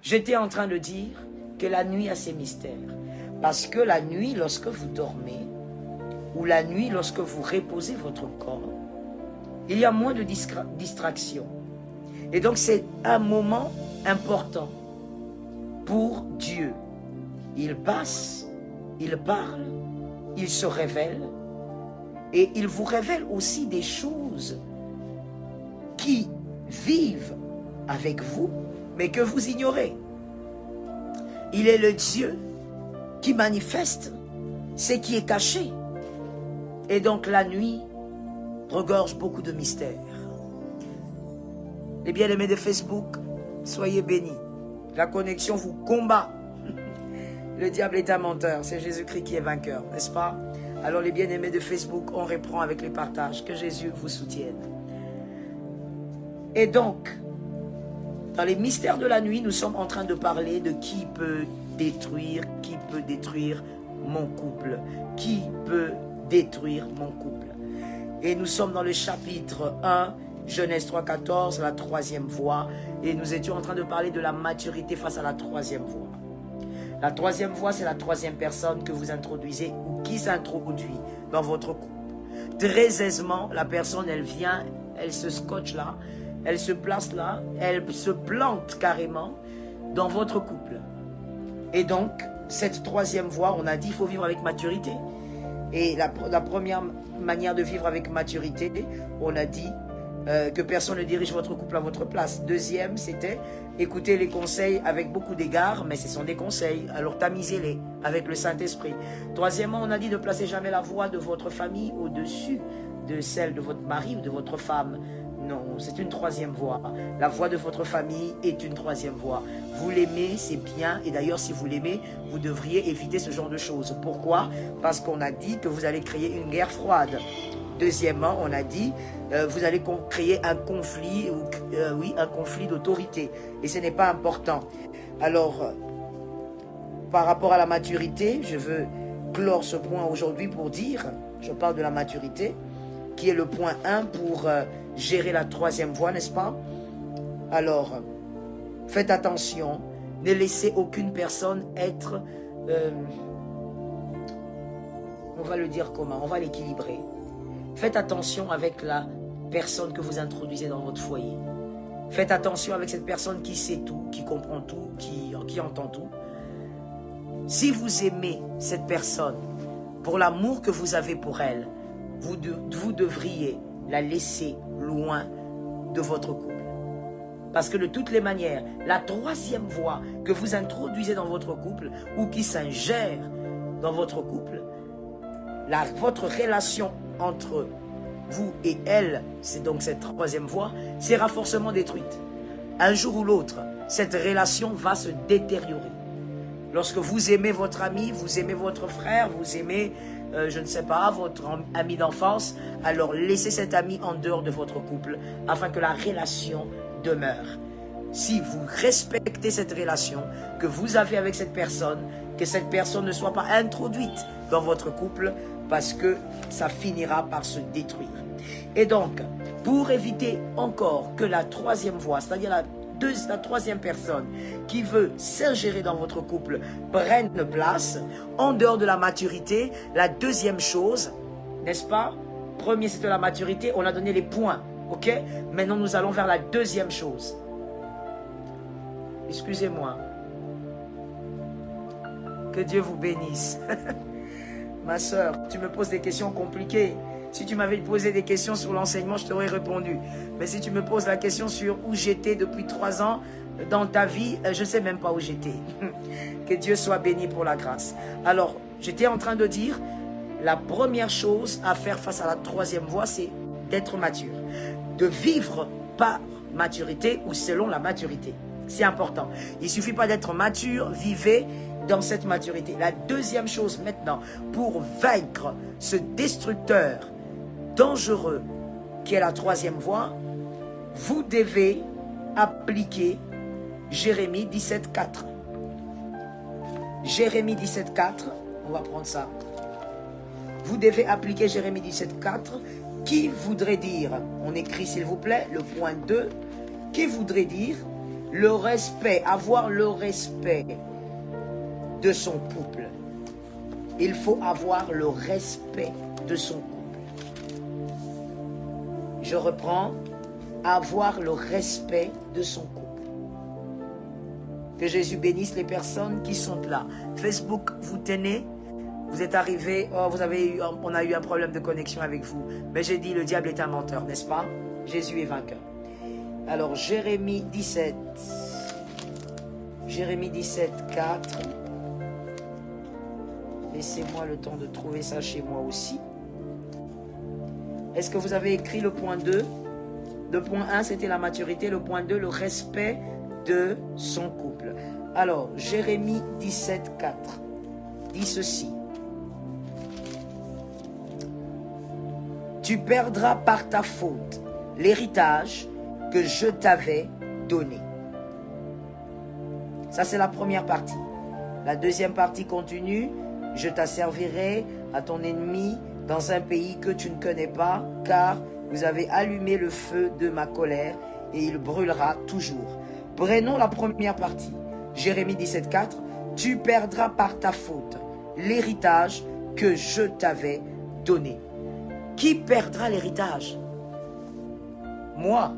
J'étais en train de dire que la nuit a ses mystères. Parce que la nuit, lorsque vous dormez, ou la nuit, lorsque vous reposez votre corps, il y a moins de distractions. Et donc, c'est un moment important pour Dieu. Il passe, il parle, il se révèle, et il vous révèle aussi des choses qui vivent avec vous, mais que vous ignorez. Il est le Dieu qui manifeste ce qui est caché. Et donc la nuit regorge beaucoup de mystères. Les bien-aimés de Facebook, soyez bénis. La connexion vous combat. Le diable est un menteur, c'est Jésus-Christ qui est vainqueur, n'est-ce pas? Alors les bien-aimés de Facebook, on reprend avec les partages. Que Jésus vous soutienne. Et donc, dans les mystères de la nuit, nous sommes en train de parler de qui peut détruire mon couple. Qui peut détruire mon couple. Et nous sommes dans le chapitre 1, Genèse 3,14, la troisième voie. Et nous étions en train de parler de la maturité face à la troisième voie. La troisième voie, c'est la troisième personne que vous introduisez ou qui s'introduit dans votre couple. Très aisément, la personne, elle vient, elle se scotche là, elle se place là, elle se plante carrément dans votre couple. Et donc, cette troisième voie, on a dit, il faut vivre avec maturité. Et la première manière de vivre avec maturité, on a dit que personne ne dirige votre couple à votre place. Deuxième, c'était écouter les conseils avec beaucoup d'égards, mais ce sont des conseils, alors tamisez-les avec le Saint-Esprit. Troisièmement, on a dit ne placez jamais la voix de votre famille au-dessus de celle de votre mari ou de votre femme. Non, c'est une troisième voie. La voix de votre famille est une troisième voie. Vous l'aimez, c'est bien. Et d'ailleurs, si vous l'aimez, vous devriez éviter ce genre de choses. Pourquoi? Parce qu'on a dit que vous allez créer une guerre froide. Deuxièmement, on a dit, vous allez créer un conflit, un conflit d'autorité. Et ce n'est pas important. Alors, par rapport à la maturité, je veux clore ce point aujourd'hui pour dire, je parle de la maturité, qui est le point 1 pour gérer la troisième voie, n'est-ce pas? Alors, faites attention, ne laissez aucune personne être, on va le dire comment, on va l'équilibrer. Faites attention avec la personne que vous introduisez dans votre foyer. Faites attention avec cette personne qui sait tout, qui comprend tout, qui entend tout. Si vous aimez cette personne, pour l'amour que vous avez pour elle, vous devriez la laisser loin de votre couple. Parce que de toutes les manières, la troisième voie que vous introduisez dans votre couple ou qui s'ingère dans votre couple, votre relation entre vous et elle, c'est donc cette troisième voie, sera forcément détruite. Un jour ou l'autre, cette relation va se détériorer. Lorsque vous aimez votre ami, vous aimez votre frère, vous aimez, je ne sais pas, votre ami d'enfance, alors laissez cet ami en dehors de votre couple afin que la relation demeure. Si vous respectez cette relation que vous avez avec cette personne, que cette personne ne soit pas introduite dans votre couple parce que ça finira par se détruire. Et donc, pour éviter encore que la troisième voie, c'est-à-dire la troisième personne qui veut s'ingérer dans votre couple prenne place, en dehors de la maturité, la deuxième chose, n'est-ce pas? Premier, c'était la maturité, on a donné les points, ok? Maintenant, nous allons vers la deuxième chose. Excusez-moi. Que Dieu vous bénisse. Ma soeur, tu me poses des questions compliquées. Si tu m'avais posé des questions sur l'enseignement, je t'aurais répondu. Mais si tu me poses la question sur où j'étais depuis 3 ans dans ta vie, je ne sais même pas où j'étais. Que Dieu soit béni pour la grâce. Alors, j'étais en train de dire, la première chose à faire face à la troisième voie, c'est d'être mature. De vivre par maturité ou selon la maturité. C'est important. Il ne suffit pas d'être mature, vivez dans cette maturité. La deuxième chose maintenant, pour vaincre ce destructeur dangereux qui est la troisième voie, vous devez appliquer Jérémie 17,4. Jérémie 17,4, on va prendre ça. Vous devez appliquer Jérémie 17,4, qui voudrait dire, on écrit s'il vous plaît, le point 2, qui voudrait dire, Le respect, avoir le respect de son couple. Il faut avoir le respect de son couple. Je reprends. Avoir le respect de son couple. Que Jésus bénisse les personnes qui sont là. Facebook, vous tenez. Vous êtes arrivés, oh, on a eu un problème de connexion avec vous. Mais j'ai dit, le diable est un menteur, n'est-ce pas? Jésus est vainqueur. Alors, Jérémie 17. Jérémie 17, 4. Laissez-moi le temps de trouver ça chez moi aussi. Est-ce que vous avez écrit le point 2? Le point 1, c'était la maturité. Le point 2, le respect de son couple. Alors, Jérémie 17, 4 dit ceci. Tu perdras par ta faute l'héritage que je t'avais donné. Ça, c'est la première partie. La deuxième partie continue. Je t'asservirai à ton ennemi dans un pays que tu ne connais pas, car vous avez allumé le feu de ma colère et il brûlera toujours. Prenons la première partie. Jérémie 17, 4. Tu perdras par ta faute l'héritage que je t'avais donné. Qui perdra l'héritage? Moi,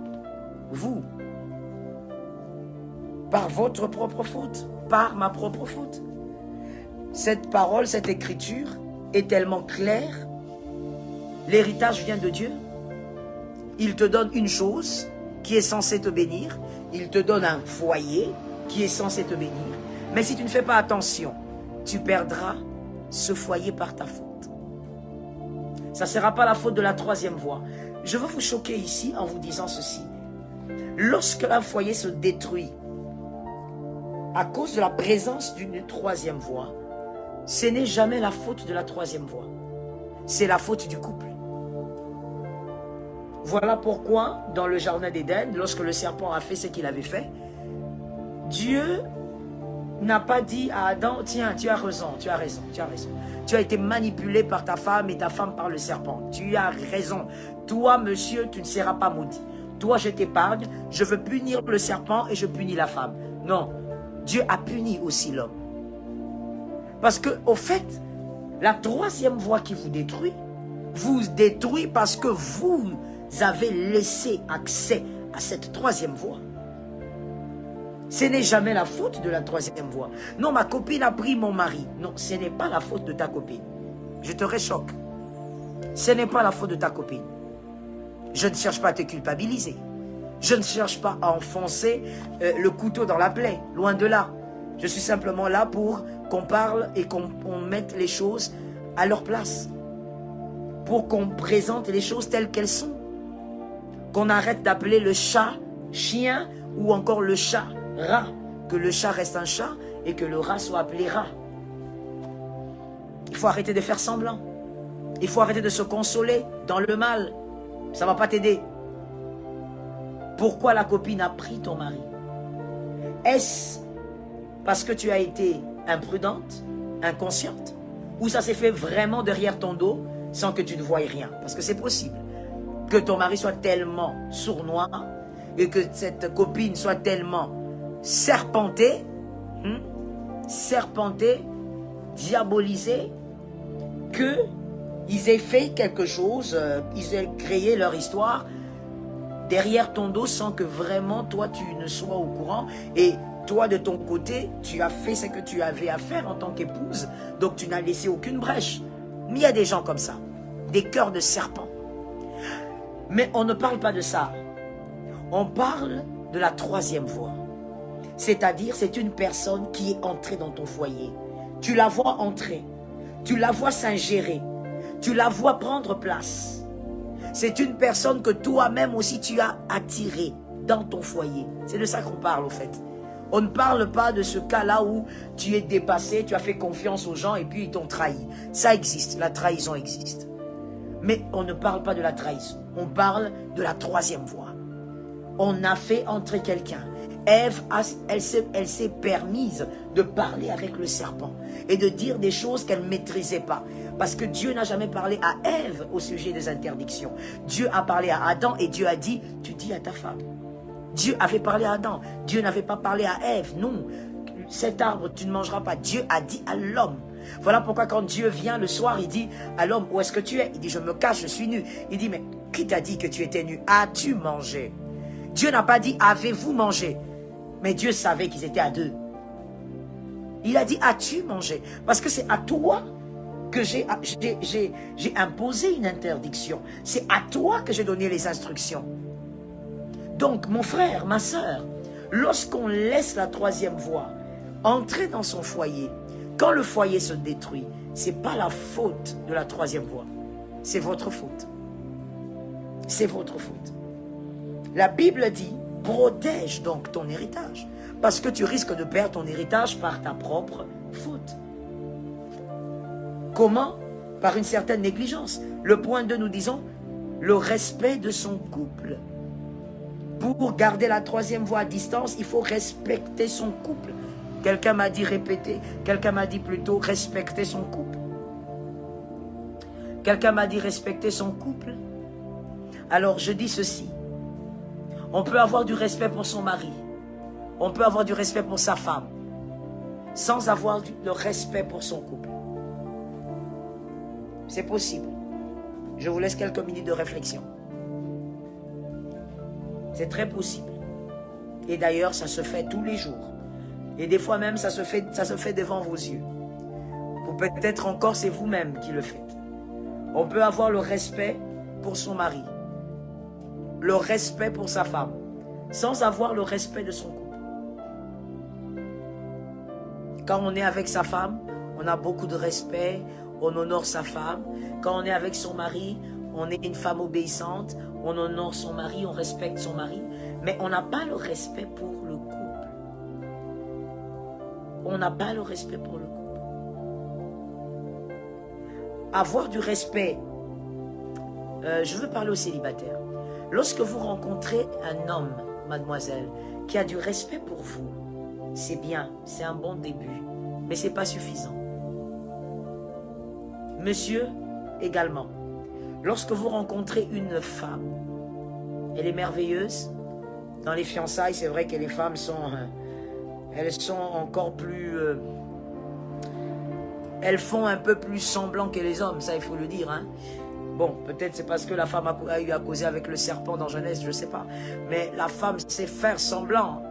vous. Par votre propre faute, par ma propre faute. Cette parole, cette écriture est tellement claire. L'héritage vient de Dieu. Il te donne une chose qui est censée te bénir. Il te donne un foyer qui est censé te bénir. Mais si tu ne fais pas attention, tu perdras ce foyer par ta faute. Ça ne sera pas la faute de la troisième voie. Je veux vous choquer ici en vous disant ceci. Lorsque un foyer se détruit à cause de la présence d'une troisième voie, ce n'est jamais la faute de la troisième voie. C'est la faute du couple. Voilà pourquoi, dans le jardin d'Éden, lorsque le serpent a fait ce qu'il avait fait, Dieu n'a pas dit à Adam, tiens, tu as raison, tu as raison, tu as raison. Tu as été manipulé par ta femme et ta femme par le serpent. Tu as raison. Toi, monsieur, tu ne seras pas maudit. Toi, je t'épargne, je veux punir le serpent et je punis la femme. Non, Dieu a puni aussi l'homme. Parce que, au fait, la troisième voie qui vous détruit parce que vous avez laissé accès à cette troisième voie. Ce n'est jamais la faute de la troisième voie. Non, ma copine a pris mon mari. Non, ce n'est pas la faute de ta copine. Je te réchoque. Ce n'est pas la faute de ta copine. Je ne cherche pas à te culpabiliser. Je ne cherche pas à enfoncer le couteau dans la plaie. Loin de là. Je suis simplement là pour qu'on parle et qu'on mette les choses à leur place. Pour qu'on présente les choses telles qu'elles sont. Qu'on arrête d'appeler le chat chien ou encore le chat rat. Que le chat reste un chat et que le rat soit appelé rat. Il faut arrêter de faire semblant. Il faut arrêter de se consoler dans le mal. Ça ne va pas t'aider. Pourquoi la copine a pris ton mari? Est-ce parce que tu as été imprudente, inconsciente? Ou ça s'est fait vraiment derrière ton dos sans que tu ne voies rien? Parce que c'est possible que ton mari soit tellement sournois et que cette copine soit tellement serpentée, diabolisée, qu'ils aient fait quelque chose, ils aient créé leur histoire derrière ton dos sans que vraiment toi tu ne sois au courant. Et toi de ton côté, tu as fait ce que tu avais à faire en tant qu'épouse, donc tu n'as laissé aucune brèche. Mais il y a des gens comme ça, des cœurs de serpent. Mais on ne parle pas de ça. On parle de la troisième voie. C'est-à-dire, c'est une personne qui est entrée dans ton foyer. Tu la vois entrer. Tu la vois s'ingérer. Tu la vois prendre place. C'est une personne que toi-même aussi tu as attirée dans ton foyer. C'est de ça qu'on parle au fait. On ne parle pas de ce cas-là où tu es dépassé, tu as fait confiance aux gens et puis ils t'ont trahi. Ça existe, la trahison existe. Mais on ne parle pas de la trahison. On parle de la troisième voie. On a fait entrer quelqu'un. Ève, elle s'est permise de parler avec le serpent et de dire des choses qu'elle ne maîtrisait pas. Parce que Dieu n'a jamais parlé à Ève au sujet des interdictions. Dieu a parlé à Adam et Dieu a dit, tu dis à ta femme. Dieu avait parlé à Adam. Dieu n'avait pas parlé à Ève. Non, cet arbre, tu ne mangeras pas. Dieu a dit à l'homme. Voilà pourquoi quand Dieu vient le soir, il dit à l'homme, où est-ce que tu es? Il dit, je me cache, je suis nu. Il dit, mais qui t'a dit que tu étais nu? As-tu mangé? Dieu n'a pas dit, avez-vous mangé? Mais Dieu savait qu'ils étaient à deux. Il a dit, as-tu mangé? Parce que c'est à toi que j'ai imposé une interdiction. C'est à toi que j'ai donné les instructions. Donc, mon frère, ma soeur, lorsqu'on laisse la troisième voie entrer dans son foyer, quand le foyer se détruit, ce n'est pas la faute de la troisième voie. C'est votre faute. C'est votre faute. La Bible dit, protège donc ton héritage. Parce que tu risques de perdre ton héritage par ta propre faute. Comment? Par une certaine négligence. Le point 2, nous disons, le respect de son couple. Pour garder la troisième voie à distance, il faut respecter son couple. Quelqu'un m'a dit répéter, quelqu'un m'a dit plutôt respecter son couple. Quelqu'un m'a dit respecter son couple. Alors je dis ceci, on peut avoir du respect pour son mari, on peut avoir du respect pour sa femme, sans avoir le respect pour son couple. C'est possible. Je vous laisse quelques minutes de réflexion. C'est très possible. Et d'ailleurs, ça se fait tous les jours. Et des fois même, ça se fait devant vos yeux. Ou peut-être encore, c'est vous-même qui le faites. On peut avoir le respect pour son mari, le respect pour sa femme, sans avoir le respect de son couple. Quand on est avec sa femme, on a beaucoup de respect, on honore sa femme. Quand on est avec son mari, on est une femme obéissante, on honore son mari, on respecte son mari, mais on n'a pas le respect pour le couple. On n'a pas le respect pour le couple. Avoir du respect, je veux parler aux célibataires. Lorsque vous rencontrez un homme, mademoiselle, qui a du respect pour vous, c'est bien, c'est un bon début, mais ce n'est pas suffisant. Monsieur, également, lorsque vous rencontrez une femme, elle est merveilleuse. Dans les fiançailles, c'est vrai que les femmes sont encore plus... elles font un peu plus semblant que les hommes, ça il faut le dire. Hein. Bon, peut-être c'est parce que la femme a eu à causer avec le serpent dans Genèse, je ne sais pas. Mais la femme sait faire semblant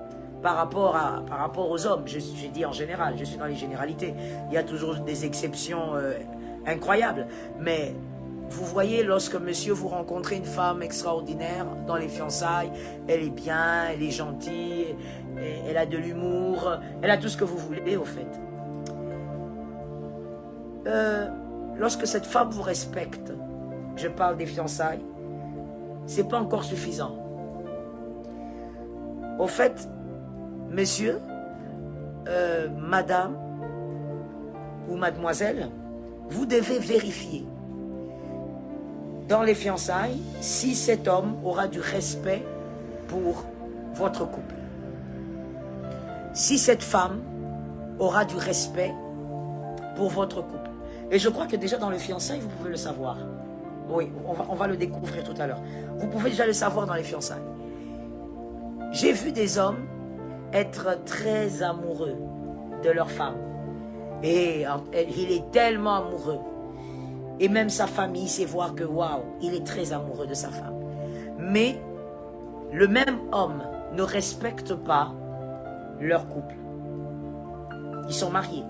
par rapport aux hommes. Je dis en général, je suis dans les généralités. Il y a toujours des exceptions incroyables. Mais vous voyez, lorsque monsieur, vous rencontrez une femme extraordinaire dans les fiançailles, elle est bien, elle est gentille, elle a de l'humour, elle a tout ce que vous voulez au fait. Lorsque cette femme vous respecte, je parle des fiançailles, c'est pas encore suffisant. Au fait, monsieur, madame ou mademoiselle, vous devez vérifier dans les fiançailles si cet homme aura du respect pour votre couple. Si cette femme aura du respect pour votre couple. Et je crois que déjà dans les fiançailles, vous pouvez le savoir. Oui, on va le découvrir tout à l'heure. Vous pouvez déjà le savoir dans les fiançailles. J'ai vu des hommes être très amoureux de leur femme. Et il est tellement amoureux. Et même sa famille sait voir que, waouh, il est très amoureux de sa femme. Mais le même homme ne respecte pas leur couple. Ils sont mariés.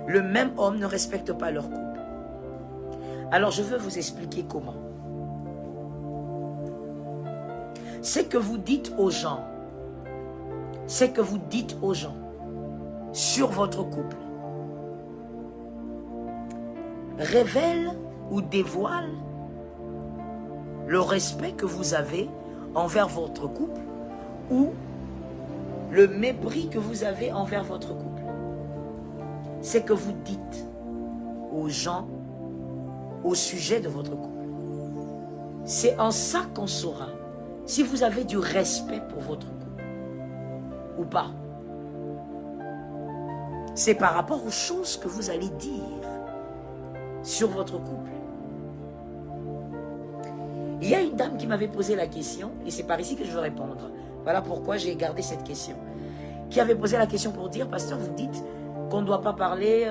Le même homme ne respecte pas leur couple. Alors je veux vous expliquer comment. C'est que vous dites aux gens, sur votre couple, révèle ou dévoile le respect que vous avez envers votre couple ou le mépris que vous avez envers votre couple. C'est que vous dites aux gens au sujet de votre couple. C'est en ça qu'on saura si vous avez du respect pour votre couple ou pas. C'est par rapport aux choses que vous allez dire sur votre couple. Il y a une dame qui m'avait posé la question, et c'est par ici que je veux répondre, Voilà pourquoi j'ai gardé cette question. Qui avait posé la question pour dire, pasteur, vous dites qu'on ne doit pas parler,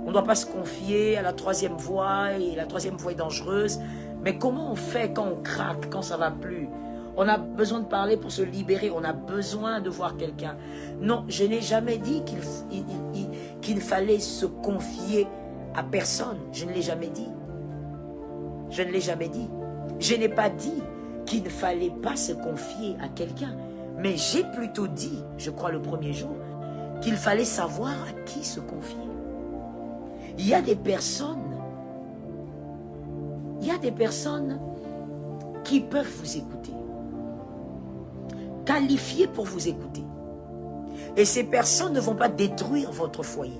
on ne doit pas se confier à la troisième voie, et la troisième voie est dangereuse. Mais comment on fait quand on craque, quand ça ne va plus? On a besoin de parler pour se libérer, on a besoin de voir quelqu'un. Non, je n'ai jamais dit qu'il fallait se confier à personne. Je ne l'ai jamais dit. Je ne l'ai jamais dit. Je n'ai pas dit qu'il ne fallait pas se confier à quelqu'un. Mais j'ai plutôt dit, je crois le premier jour, qu'il fallait savoir à qui se confier. Il y a des personnes qui peuvent vous écouter, qualifiées pour vous écouter. Et ces personnes ne vont pas détruire votre foyer.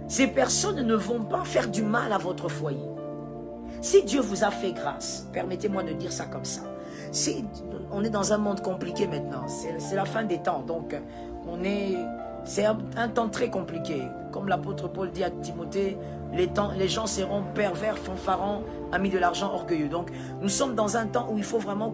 Ces personnes ne vont pas faire du mal à votre foyer. Si Dieu vous a fait grâce, permettez-moi de dire ça comme ça. On est dans un monde compliqué maintenant, c'est la fin des temps, donc c'est un temps très compliqué. Comme l'apôtre Paul dit à Timothée, les gens seront pervers, fanfarons, amis de l'argent, orgueilleux. Donc nous sommes dans un temps où il faut vraiment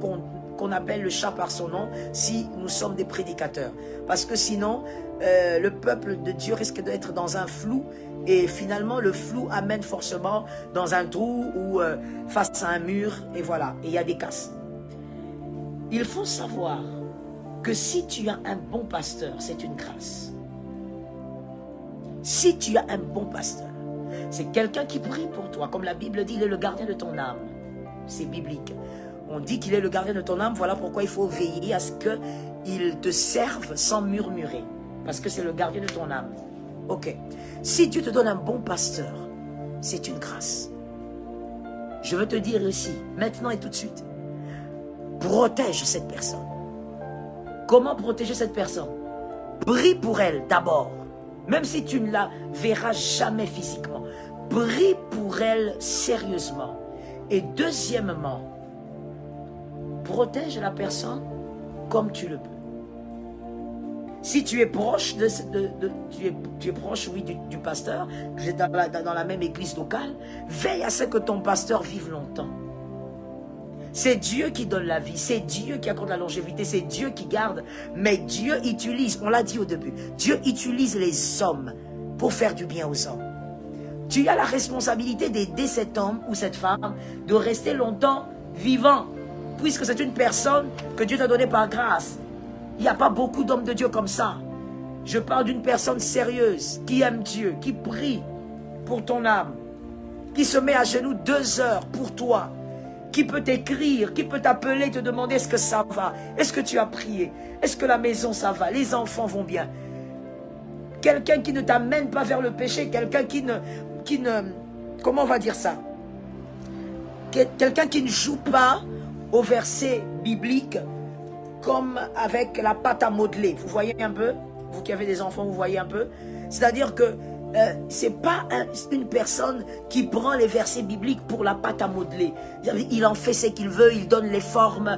qu'on appelle le chat par son nom si nous sommes des prédicateurs. Parce que sinon, le peuple de Dieu risque d'être dans un flou. Et finalement, le flou amène forcément dans un trou ou face à un mur. Et voilà, et il y a des casses. Il faut savoir que si tu as un bon pasteur, c'est une grâce. Si tu as un bon pasteur, c'est quelqu'un qui prie pour toi. Comme la Bible dit, il est le gardien de ton âme. C'est biblique. On dit qu'il est le gardien de ton âme. Voilà pourquoi il faut veiller à ce qu'il te serve sans murmurer. Parce que c'est le gardien de ton âme. Ok. Si Dieu te donne un bon pasteur, c'est une grâce. Je veux te dire ici, maintenant et tout de suite, protège cette personne. Comment protéger cette personne? Prie pour elle d'abord. Même si tu ne la verras jamais physiquement. Prie pour elle sérieusement. Et deuxièmement, protège la personne comme tu le peux. Si tu es proche, tu es proche, oui, du pasteur, vous êtes dans la même église locale, veille à ce que ton pasteur vive longtemps. C'est Dieu qui donne la vie, c'est Dieu qui accorde la longévité, c'est Dieu qui garde. Mais Dieu utilise, on l'a dit au début, Dieu utilise les hommes pour faire du bien aux hommes. Tu as la responsabilité d'aider cet homme ou cette femme de rester longtemps vivant, puisque c'est une personne que Dieu t'a donnée par grâce. Il n'y a pas beaucoup d'hommes de Dieu comme ça. Je parle d'une personne sérieuse, qui aime Dieu, qui prie pour ton âme, qui se met à genoux 2 heures pour toi, qui peut t'écrire, qui peut t'appeler, te demander est-ce que ça va, est-ce que tu as prié, est-ce que la maison ça va, les enfants vont bien. Quelqu'un qui ne t'amène pas vers le péché, quelqu'un qui ne, comment on va dire ça? Quelqu'un qui ne joue pas au verset biblique comme avec la pâte à modeler. Vous voyez un peu? Vous qui avez des enfants, vous voyez un peu? C'est-à-dire que c'est pas une personne qui prend les versets bibliques pour la pâte à modeler. Il en fait ce qu'il veut, il donne les formes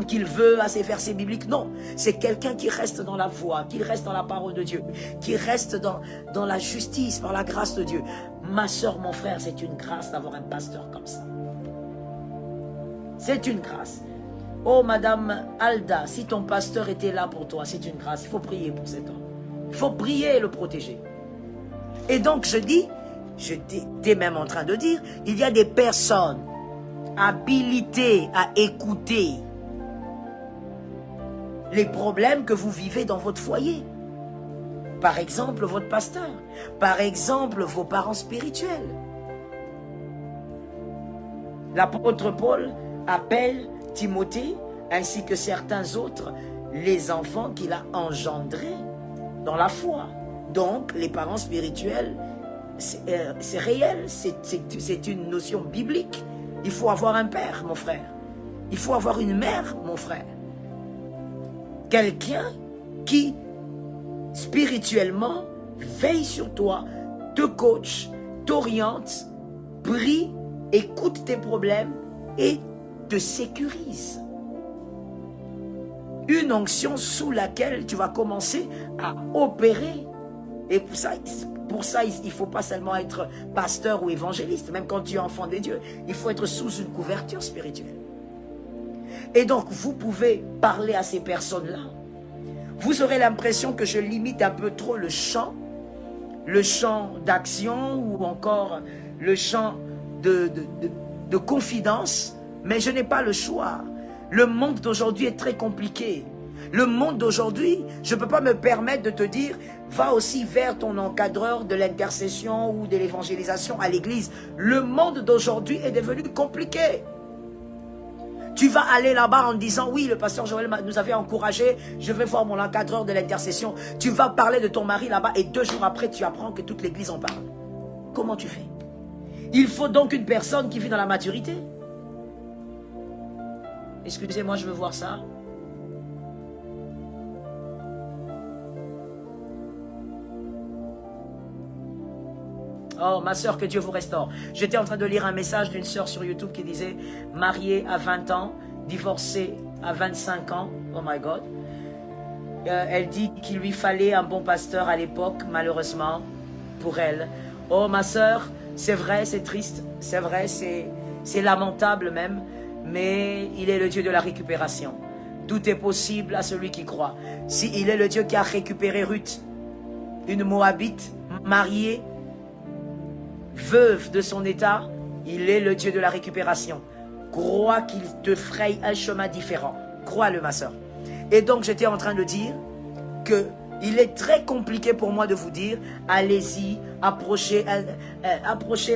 qu'il veut à ces versets bibliques. Non, c'est quelqu'un qui reste dans la voie, qui reste dans la parole de Dieu, qui reste dans la justice, par la grâce de Dieu. Ma soeur, mon frère, c'est une grâce d'avoir un pasteur comme ça. C'est une grâce. Oh, Madame Alda, si ton pasteur était là pour toi, c'est une grâce. Il faut prier pour cet homme. Il faut prier et le protéger. Et donc, j'étais même en train de dire, il y a des personnes habilitées à écouter les problèmes que vous vivez dans votre foyer. Par exemple, votre pasteur. Par exemple, vos parents spirituels. L'apôtre Paul appelle Timothée, ainsi que certains autres, les enfants qu'il a engendrés dans la foi. Donc, les parents spirituels, c'est réel, c'est une notion biblique. Il faut avoir un père, mon frère. Il faut avoir une mère, mon frère. Quelqu'un qui, spirituellement, veille sur toi, te coach, t'oriente, prie, écoute tes problèmes et te sécurise. Une onction sous laquelle tu vas commencer à opérer. Et pour ça, pour ça, il ne faut pas seulement être pasteur ou évangéliste, même quand tu es enfant de Dieu. Il faut être sous une couverture spirituelle. Et donc, vous pouvez parler à ces personnes-là. Vous aurez l'impression que je limite un peu trop le champ d'action ou encore le champ de confidence, mais je n'ai pas le choix. Le monde d'aujourd'hui est très compliqué. Le monde d'aujourd'hui, je ne peux pas me permettre de te dire, va aussi vers ton encadreur de l'intercession ou de l'évangélisation à l'église. Le monde d'aujourd'hui est devenu compliqué. Tu vas aller là-bas en disant, oui, le pasteur Joël nous avait encouragé, je vais voir mon encadreur de l'intercession. Tu vas parler de ton mari là-bas et 2 jours après, tu apprends que toute l'église en parle. Comment tu fais? Il faut donc une personne qui vit dans la maturité. Excusez-moi, je veux voir ça. Oh, ma soeur, que Dieu vous restaure. J'étais en train de lire un message d'une soeur sur YouTube qui disait « Mariée à 20 ans, divorcée à 25 ans. » Oh my God. Elle dit qu'il lui fallait un bon pasteur à l'époque, malheureusement, pour elle. Oh, ma soeur, c'est vrai, c'est triste. C'est vrai, c'est lamentable même. Mais il est le Dieu de la récupération. Tout est possible à celui qui croit. Si il est le Dieu qui a récupéré Ruth, une Moabite, mariée, veuve de son état, il est le Dieu de la récupération. Crois qu'il te fraye un chemin différent. Crois-le, ma soeur. Et donc, j'étais en train de dire que il est très compliqué pour moi de vous dire, allez-y, approchez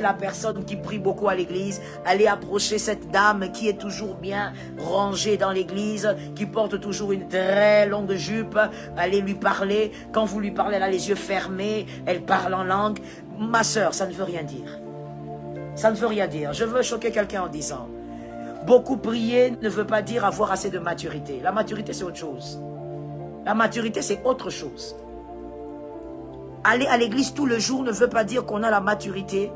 la personne qui prie beaucoup à l'église, allez approcher cette dame qui est toujours bien rangée dans l'église, qui porte toujours une très longue jupe, allez lui parler. Quand vous lui parlez, elle a les yeux fermés, elle parle en langue. Ma soeur, ça ne veut rien dire. Ça ne veut rien dire. Je veux choquer quelqu'un en disant, beaucoup prier ne veut pas dire avoir assez de maturité. La maturité, c'est autre chose. La maturité, c'est autre chose. Aller à l'église tout le jour ne veut pas dire qu'on a la maturité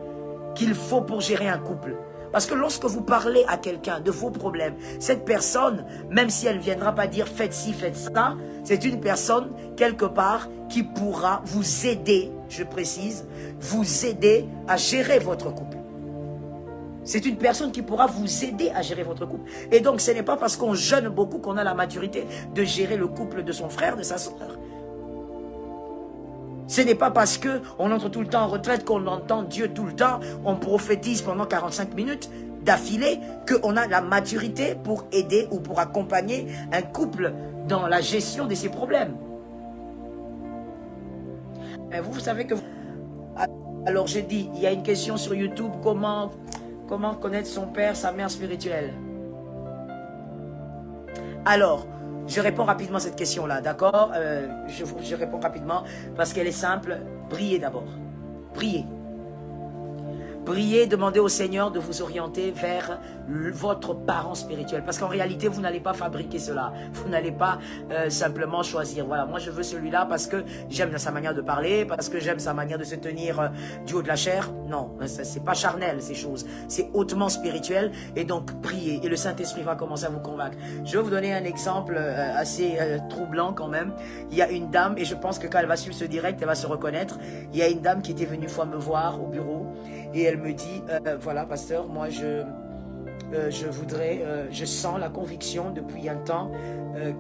qu'il faut pour gérer un couple. Parce que lorsque vous parlez à quelqu'un de vos problèmes, cette personne, même si elle ne viendra pas dire faites ci, faites ça, c'est une personne quelque part qui pourra vous aider, je précise, vous aider à gérer votre couple. C'est une personne qui pourra vous aider à gérer votre couple. Et donc, ce n'est pas parce qu'on jeûne beaucoup qu'on a la maturité de gérer le couple de son frère, de sa soeur. Ce n'est pas parce qu'on entre tout le temps en retraite, qu'on entend Dieu tout le temps, on prophétise pendant 45 minutes d'affilée, qu'on a la maturité pour aider ou pour accompagner un couple dans la gestion de ses problèmes. Et vous savez que... Alors, j'ai dit, il y a une question sur YouTube, comment connaître son père, sa mère spirituelle? Alors, je réponds rapidement à cette question-là, d'accord? Je réponds rapidement parce qu'elle est simple. Priez d'abord. Priez. Priez, demandez au Seigneur de vous orienter vers votre parent spirituel. Parce qu'en réalité, vous n'allez pas fabriquer cela. Vous n'allez pas simplement choisir. Voilà, moi je veux celui-là parce que j'aime sa manière de parler, parce que j'aime sa manière de se tenir du haut de la chair. Non, c'est pas charnel ces choses. C'est hautement spirituel. Et donc, priez. Et le Saint-Esprit va commencer à vous convaincre. Je vais vous donner un exemple assez troublant quand même. Il y a une dame, et je pense que quand elle va suivre ce direct, elle va se reconnaître. Il y a une dame qui était venue une fois me voir au bureau. Et elle me dit, voilà pasteur, moi je sens la conviction depuis un temps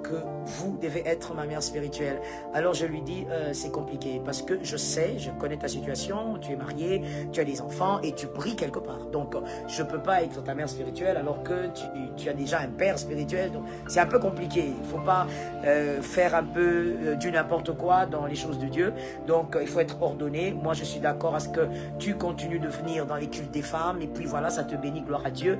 que vous devez être ma mère spirituelle. Alors je lui dis, c'est compliqué parce que je sais, je connais ta situation, tu es marié, tu as des enfants et tu pries quelque part. Donc je ne peux pas être ta mère spirituelle alors que tu as déjà un père spirituel. C'est un peu compliqué, il ne faut pas faire un peu du n'importe quoi dans les choses de Dieu. Donc il faut être ordonné. Moi je suis d'accord à ce que tu continues de venir dans les cultes des femmes et puis voilà, ça te bénit, gloire à Dieu.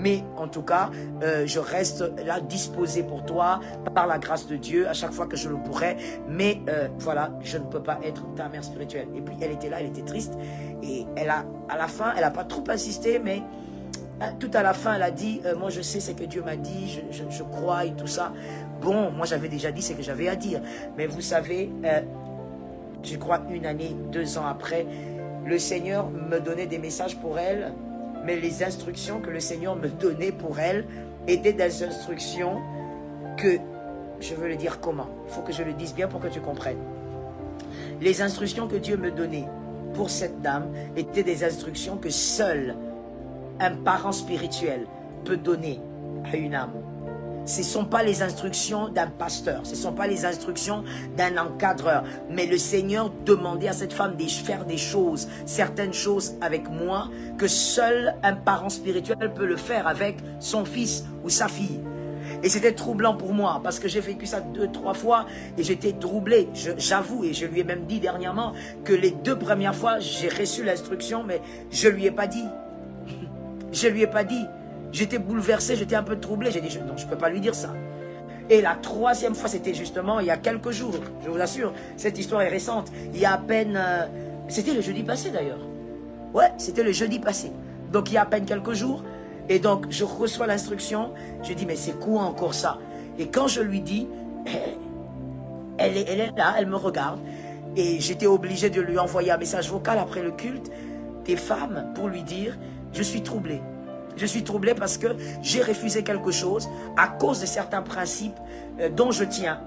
Mais en tout cas, je reste là disposé pour toi par la grâce de Dieu à chaque fois que je le pourrai. Mais voilà, je ne peux pas être ta mère spirituelle. Et puis elle était là, elle était triste. Et à la fin, elle n'a pas trop insisté, mais tout à la fin, elle a dit, moi je sais ce que Dieu m'a dit, je crois et tout ça. Bon, moi j'avais déjà dit ce que j'avais à dire. Mais vous savez, je crois 1 année, 2 ans après, le Seigneur me donnait des messages pour elle. Mais les instructions que le Seigneur me donnait pour elle étaient des instructions que, je veux le dire comment, il faut que je le dise bien pour que tu comprennes. Les instructions que Dieu me donnait pour cette dame étaient des instructions que seul un parent spirituel peut donner à une âme. Ce ne sont pas les instructions d'un pasteur, ce ne sont pas les instructions d'un encadreur, mais le Seigneur demandait à cette femme de faire des choses, certaines choses avec moi, que seul un parent spirituel peut le faire avec son fils ou sa fille. Et c'était troublant pour moi, parce que j'ai vécu ça 2-3 fois, et j'étais troublé, j'avoue, et je lui ai même dit dernièrement, que les 2 premières fois, j'ai reçu l'instruction, mais je ne lui ai pas dit. Je ne lui ai pas dit. J'étais bouleversé, j'étais un peu troublé. J'ai dit, non, je ne peux pas lui dire ça. Et la 3e fois, c'était justement il y a quelques jours. Je vous assure, cette histoire est récente. Il y a à peine... c'était le jeudi passé d'ailleurs. Ouais, c'était le jeudi passé. Donc il y a à peine quelques jours. Et donc je reçois l'instruction. Je dis, mais c'est quoi encore ça? Et quand je lui dis, elle est là, elle me regarde. Et j'étais obligé de lui envoyer un message vocal après le culte des femmes pour lui dire, je suis troublé. Je suis troublé parce que j'ai refusé quelque chose à cause de certains principes dont je tiens,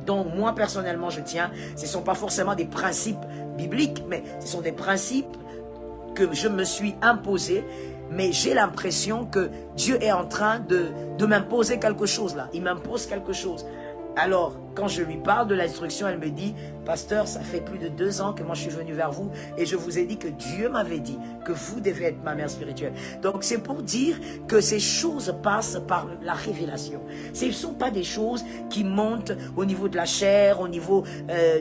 dont moi personnellement je tiens. Ce ne sont pas forcément des principes bibliques, mais ce sont des principes que je me suis imposés. Mais j'ai l'impression que Dieu est en train de m'imposer quelque chose là. Il m'impose quelque chose. Alors, quand je lui parle de l'instruction, elle me dit, pasteur, ça fait plus de 2 ans que moi je suis venu vers vous et je vous ai dit que Dieu m'avait dit que vous devez être ma mère spirituelle. Donc, c'est pour dire que ces choses passent par la révélation. Ce ne sont pas des choses qui montent au niveau de la chair, au niveau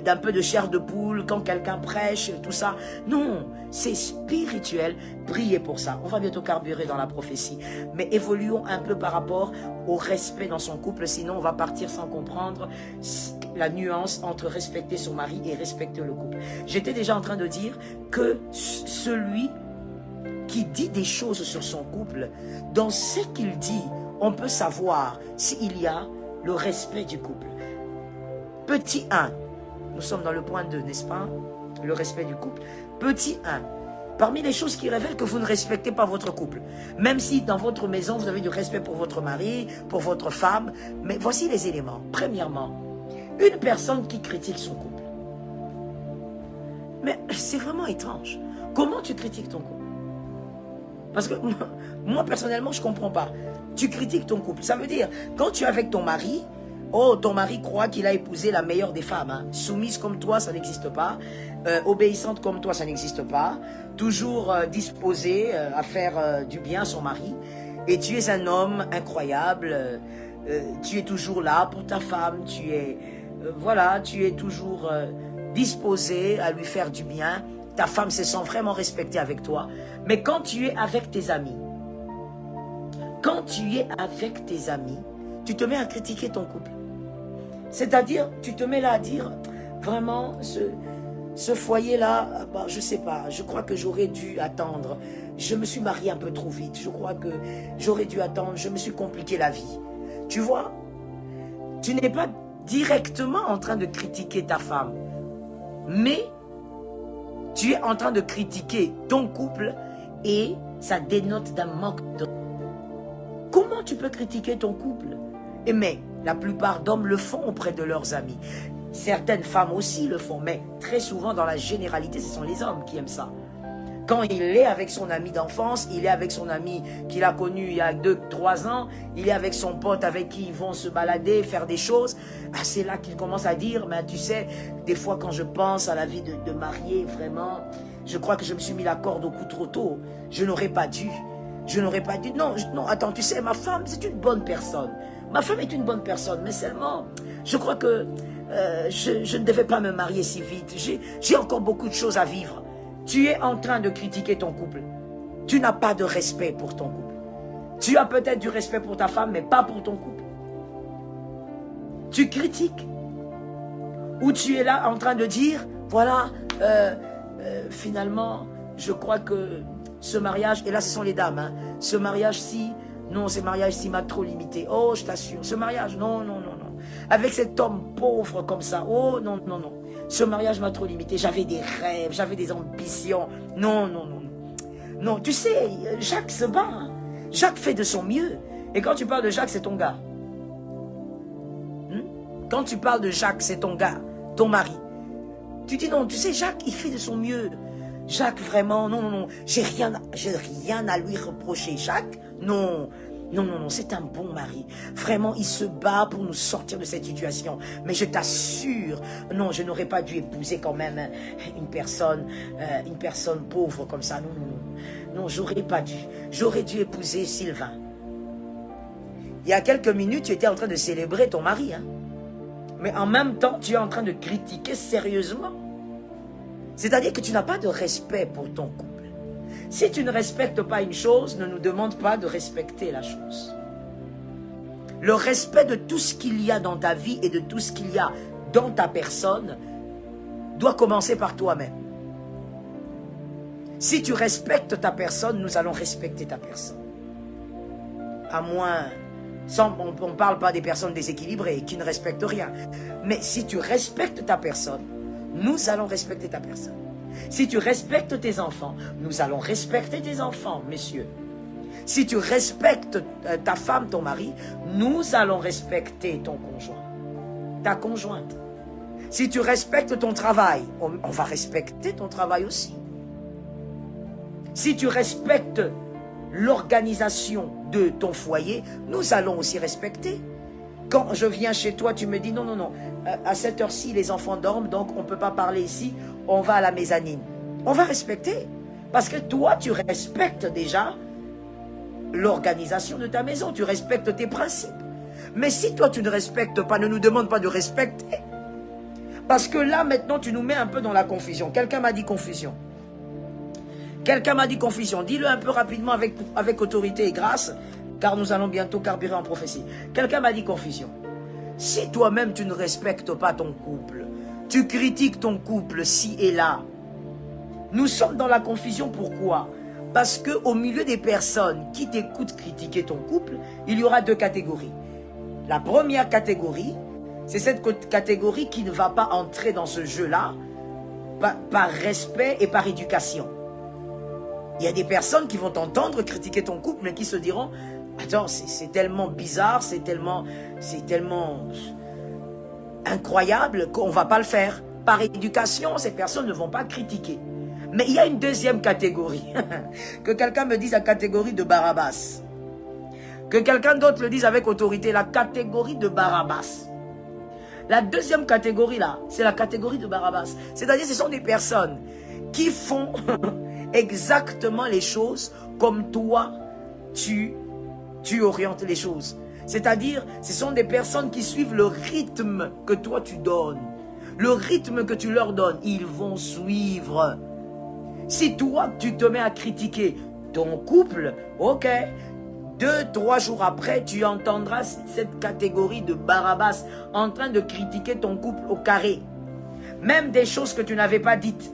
d'un peu de chair de poule, quand quelqu'un prêche, tout ça. Non, c'est spirituel. Priez pour ça. On va bientôt carburer dans la prophétie. Mais évoluons un peu par rapport au respect dans son couple, sinon on va partir sans comprendre la nuance entre respecter son mari et respecter le couple. J'étais déjà en train de dire que celui qui dit des choses sur son couple, dans ce qu'il dit, on peut savoir s'il y a le respect du couple. Petit 1, nous sommes dans le point 2, n'est-ce pas? Le respect du couple. Petit 1, parmi les choses qui révèlent que vous ne respectez pas votre couple, même si dans votre maison vous avez du respect pour votre mari, pour votre femme, mais voici les éléments. Premièrement, une personne qui critique son couple. Mais c'est vraiment étrange. Comment tu critiques ton couple? Parce que moi personnellement, je ne comprends pas. Tu critiques ton couple. Ça veut dire, quand tu es avec ton mari, oh, ton mari croit qu'il a épousé la meilleure des femmes. Hein. Soumise comme toi, ça n'existe pas. Obéissante comme toi, ça n'existe pas. Toujours disposée à faire du bien à son mari. Et tu es un homme incroyable. Tu es toujours là pour ta femme. Tu es, voilà, tu es toujours disposé à lui faire du bien. Ta femme se sent vraiment respectée avec toi. Mais quand tu es avec tes amis, tu te mets à critiquer ton couple. C'est-à-dire, tu te mets là à dire, vraiment, ce foyer-là, bah, je ne sais pas, je crois que j'aurais dû attendre. Je me suis mariée un peu trop vite. Je crois que j'aurais dû attendre. Je me suis compliqué la vie. Tu vois, tu n'es pas directement en train de critiquer ta femme. Mais tu es en train de critiquer ton couple et ça dénote d'un manque de... Comment tu peux critiquer ton couple? Mais la plupart d'hommes le font auprès de leurs amis. Certaines femmes aussi le font, mais très souvent dans la généralité, ce sont les hommes qui aiment ça. Quand il est avec son ami d'enfance, il est avec son ami qu'il a connu il y a 2-3 ans, il est avec son pote avec qui ils vont se balader, faire des choses, c'est là qu'il commence à dire, mais tu sais, des fois quand je pense à la vie de mariée, vraiment, je crois que je me suis mis la corde au cou trop tôt. Je n'aurais pas dû. Je n'aurais pas dû. Non, non, attends, tu sais, ma femme, c'est une bonne personne. Ma femme est une bonne personne, mais seulement, je crois que je ne devais pas me marier si vite. J'ai encore beaucoup de choses à vivre. Tu es en train de critiquer ton couple. Tu n'as pas de respect pour ton couple. Tu as peut-être du respect pour ta femme, mais pas pour ton couple. Tu critiques. Ou tu es là en train de dire, voilà, finalement, je crois que ce mariage, et là ce sont les dames, hein, ce mariage-ci, non, ce mariage-ci m'a trop limité. Oh, je t'assure, ce mariage, non, non, non, non. Avec cet homme pauvre comme ça, oh, non, non, non. Ce mariage m'a trop limité. J'avais des rêves, j'avais des ambitions. Non, non, non, non. Non, tu sais, Jacques se bat. Hein. Jacques fait de son mieux. Et quand tu parles de Jacques, c'est ton gars. Quand tu parles de Jacques, c'est ton gars, ton mari. Tu dis non, tu sais, Jacques, il fait de son mieux. Jacques, vraiment, non, non, non, j'ai rien à lui reprocher. Jacques, non, non, non, non, c'est un bon mari. Vraiment, il se bat pour nous sortir de cette situation. Mais je t'assure, non, je n'aurais pas dû épouser quand même une personne pauvre comme ça. Non, non, non, non, j'aurais pas dû. J'aurais dû épouser Sylvain. Il y a quelques minutes, tu étais en train de célébrer ton mari, hein. Mais en même temps, tu es en train de critiquer sérieusement. C'est-à-dire que tu n'as pas de respect pour ton couple. Si tu ne respectes pas une chose, ne nous demande pas de respecter la chose. Le respect de tout ce qu'il y a dans ta vie et de tout ce qu'il y a dans ta personne doit commencer par toi-même. Si tu respectes ta personne, nous allons respecter ta personne. À moins... on ne parle pas des personnes déséquilibrées qui ne respectent rien. Mais si tu respectes ta personne, nous allons respecter ta personne. Si tu respectes tes enfants, nous allons respecter tes enfants, messieurs. Si tu respectes ta femme, ton mari, nous allons respecter ton conjoint, ta conjointe. Si tu respectes ton travail, on va respecter ton travail aussi. Si tu respectes l'organisation de ton foyer, nous allons aussi respecter. Quand je viens chez toi, tu me dis non, non, non, à cette heure-ci, les enfants dorment, donc on ne peut pas parler ici, on va à la mezzanine. On va respecter. Parce que toi, tu respectes déjà l'organisation de ta maison, tu respectes tes principes. Mais si toi, tu ne respectes pas, ne nous demande pas de respecter. Parce que là, maintenant, tu nous mets un peu dans la confusion. Quelqu'un m'a dit confusion. Quelqu'un m'a dit confusion. Dis-le un peu rapidement avec autorité et grâce, car nous allons bientôt carburer en prophétie. Quelqu'un m'a dit confusion. Si toi-même tu ne respectes pas ton couple, tu critiques ton couple ci et là, nous sommes dans la confusion. Pourquoi? Parce qu'au milieu des personnes qui t'écoutent critiquer ton couple, il y aura deux catégories. La première catégorie, c'est cette catégorie qui ne va pas entrer dans ce jeu-là par respect et par éducation. Il y a des personnes qui vont t'entendre critiquer ton couple, mais qui se diront, attends, c'est tellement bizarre, c'est tellement incroyable qu'on ne va pas le faire. Par éducation, ces personnes ne vont pas critiquer. Mais il y a une deuxième catégorie. Que quelqu'un me dise la catégorie de Barabbas. Que quelqu'un d'autre le dise avec autorité, la catégorie de Barabbas. La deuxième catégorie là, c'est la catégorie de Barabbas. C'est-à-dire ce sont des personnes qui font exactement les choses comme toi, tu orientes les choses. C'est-à-dire, ce sont des personnes qui suivent le rythme que toi tu donnes. Le rythme que tu leur donnes, ils vont suivre. Si toi, tu te mets à critiquer ton couple, ok, 2-3 jours après, tu entendras cette catégorie de Barabbas en train de critiquer ton couple au carré. Même des choses que tu n'avais pas dites.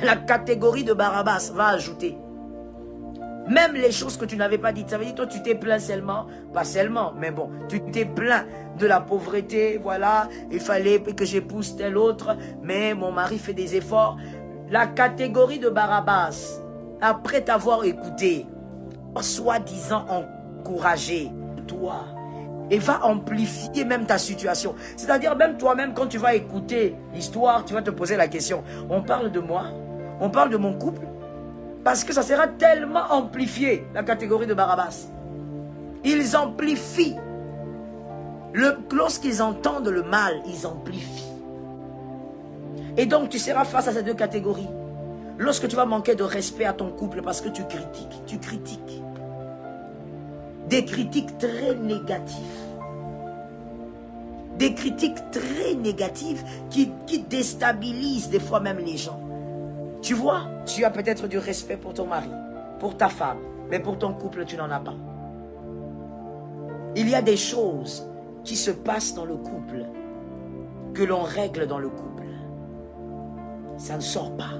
La catégorie de Barabbas va ajouter. Même les choses que tu n'avais pas dites. Ça veut dire, toi, tu t'es plaint seulement, pas seulement, mais bon, tu t'es plaint de la pauvreté, voilà, il fallait que j'épouse tel autre, mais mon mari fait des efforts. La catégorie de Barabbas, après t'avoir écouté, soi-disant encouragé, toi, et va amplifier même ta situation. C'est-à-dire, même toi-même, quand tu vas écouter l'histoire, tu vas te poser la question, on parle de moi, on parle de mon couple, parce que ça sera tellement amplifié, la catégorie de Barabbas. Ils amplifient. Lorsqu'ils entendent le mal, ils amplifient. Et donc, tu seras face à ces deux catégories. Lorsque tu vas manquer de respect à ton couple parce que tu critiques. Des critiques très négatives. Des critiques très négatives qui déstabilisent des fois même les gens. Tu vois, tu as peut-être du respect pour ton mari, pour ta femme, mais pour ton couple, tu n'en as pas. Il y a des choses qui se passent dans le couple, que l'on règle dans le couple. Ça ne sort pas.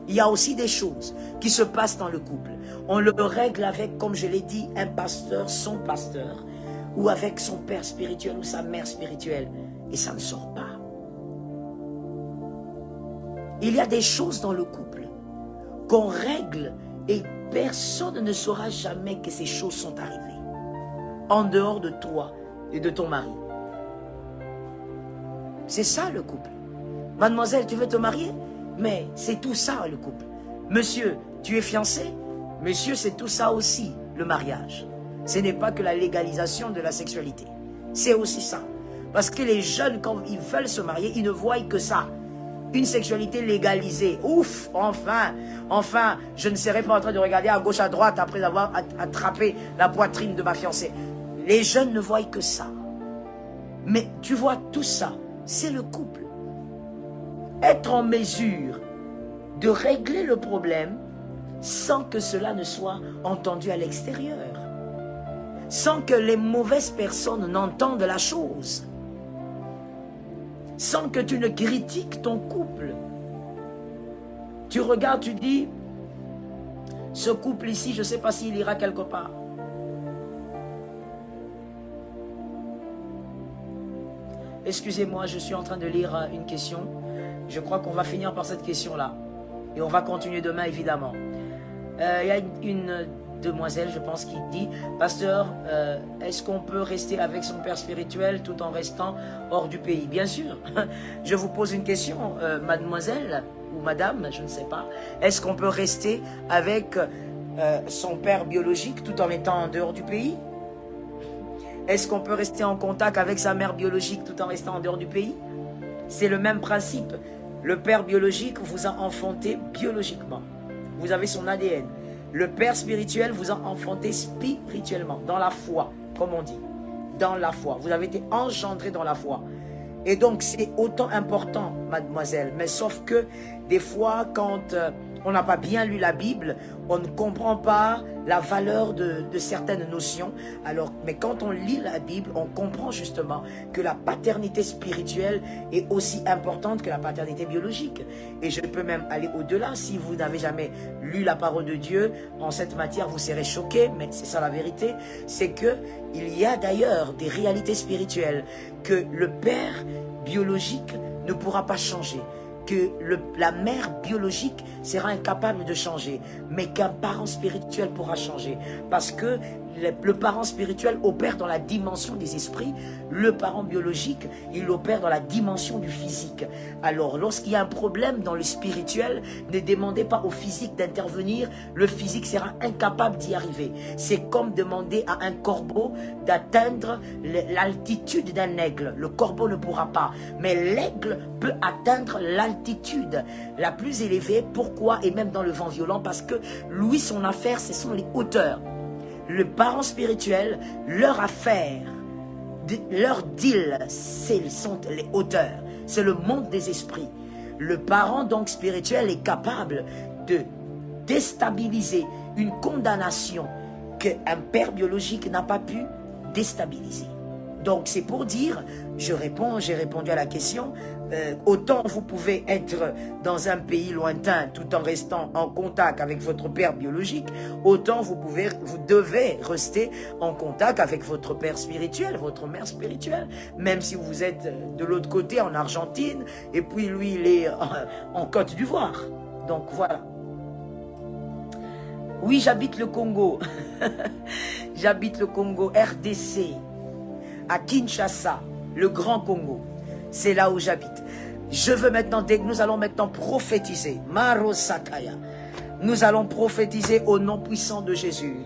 Il y a aussi des choses qui se passent dans le couple. On le règle avec, comme je l'ai dit, un pasteur, son pasteur, ou avec son père spirituel ou sa mère spirituelle. Et ça ne sort pas. Il y a des choses dans le couple qu'on règle et personne ne saura jamais que ces choses sont arrivées. En dehors de toi et de ton mari. C'est ça le couple. Mademoiselle, tu veux te marier? Mais c'est tout ça le couple. Monsieur, tu es fiancé? Monsieur, c'est tout ça aussi, le mariage. Ce n'est pas que la légalisation de la sexualité. C'est aussi ça. Parce que les jeunes, quand ils veulent se marier, ils ne voient que ça. Une sexualité légalisée. Ouf, enfin, je ne serai pas en train de regarder à gauche, à droite après avoir attrapé la poitrine de ma fiancée. Les jeunes ne voient que ça. Mais tu vois, tout ça, c'est le couple. Être en mesure de régler le problème sans que cela ne soit entendu à l'extérieur. Sans que les mauvaises personnes n'entendent la chose. Sans que tu ne critiques ton couple. Tu regardes, tu dis, ce couple ici, je ne sais pas s'il ira quelque part. Excusez-moi, je suis en train de lire une question. Je crois qu'on va finir par cette question-là. Et on va continuer demain, évidemment. Il y a une demoiselle, je pense, qui dit, Pasteur, est-ce qu'on peut rester avec son père spirituel tout en restant hors du pays? Bien sûr. Je vous pose une question, mademoiselle ou madame, je ne sais pas. Est-ce qu'on peut rester avec son père biologique tout en étant en dehors du pays? Est-ce qu'on peut rester en contact avec sa mère biologique tout en restant en dehors du pays? C'est le même principe. Le père biologique vous a enfanté biologiquement. Vous avez son ADN. Le père spirituel vous a enfanté spirituellement, dans la foi, comme on dit. Dans la foi. Vous avez été engendré dans la foi. Et donc, c'est autant important, mademoiselle. Mais sauf que, des fois, quand on n'a pas bien lu la Bible, on ne comprend pas la valeur de certaines notions. Alors, mais quand on lit la Bible, on comprend justement que la paternité spirituelle est aussi importante que la paternité biologique. Et je peux même aller au-delà. Si vous n'avez jamais lu la parole de Dieu en cette matière, vous serez choqués, mais c'est ça la vérité. C'est que il y a d'ailleurs des réalités spirituelles que le père biologique ne pourra pas changer, que la mère biologique sera incapable de changer, mais qu'un parent spirituel pourra changer. Parce que le parent spirituel opère dans la dimension des esprits, le parent biologique, il opère dans la dimension du physique. Alors, lorsqu'il y a un problème dans le spirituel, ne demandez pas au physique d'intervenir, le physique sera incapable d'y arriver. C'est comme demander à un corbeau d'atteindre l'altitude d'un aigle. Le corbeau ne pourra pas, mais l'aigle peut atteindre l'altitude la plus élevée. Pourquoi? Et même dans le vent violent, parce que lui, son affaire, ce sont les hauteurs. Le parent spirituel, leur affaire, leur deal, ce sont les hauteurs. C'est le monde des esprits. Le parent donc spirituel est capable de déstabiliser une condamnation qu'un père biologique n'a pas pu déstabiliser. Donc c'est pour dire, j'ai répondu à la question, autant vous pouvez être dans un pays lointain tout en restant en contact avec votre père biologique, autant vous devez rester en contact avec votre père spirituel, votre mère spirituelle, même si vous êtes de l'autre côté en Argentine, et puis lui il est en Côte d'Ivoire. Donc voilà. Oui, j'habite le Congo. J'habite le Congo, RDC. À Kinshasa, le Grand Congo. C'est là où j'habite. Nous allons maintenant prophétiser. Maro Sakaya. Nous allons prophétiser au nom puissant de Jésus.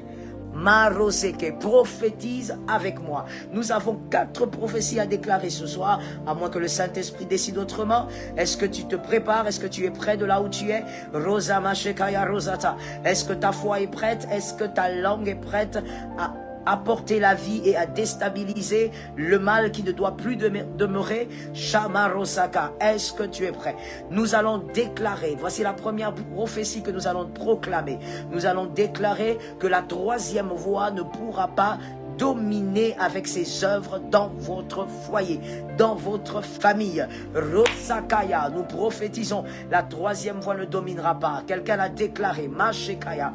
Maro Seke, prophétise avec moi. Nous avons 4 prophéties à déclarer ce soir, à moins que le Saint-Esprit décide autrement. Est-ce que tu te prépares? Est-ce que tu es prêt de là où tu es? Rosama Shekaya Rosata. Est-ce que ta foi est prête? Est-ce que ta langue est prête à apporter la vie et à déstabiliser le mal qui ne doit plus demeurer? Shamarosaka, est-ce que tu es prêt? Nous allons déclarer, voici la première prophétie que nous allons proclamer. Nous allons déclarer que la 3e voie ne pourra pas dominer avec ses œuvres dans votre foyer, dans votre famille. Rosakaya, nous prophétisons, la 3e voie ne dominera pas. Quelqu'un a déclaré, Mashekaya,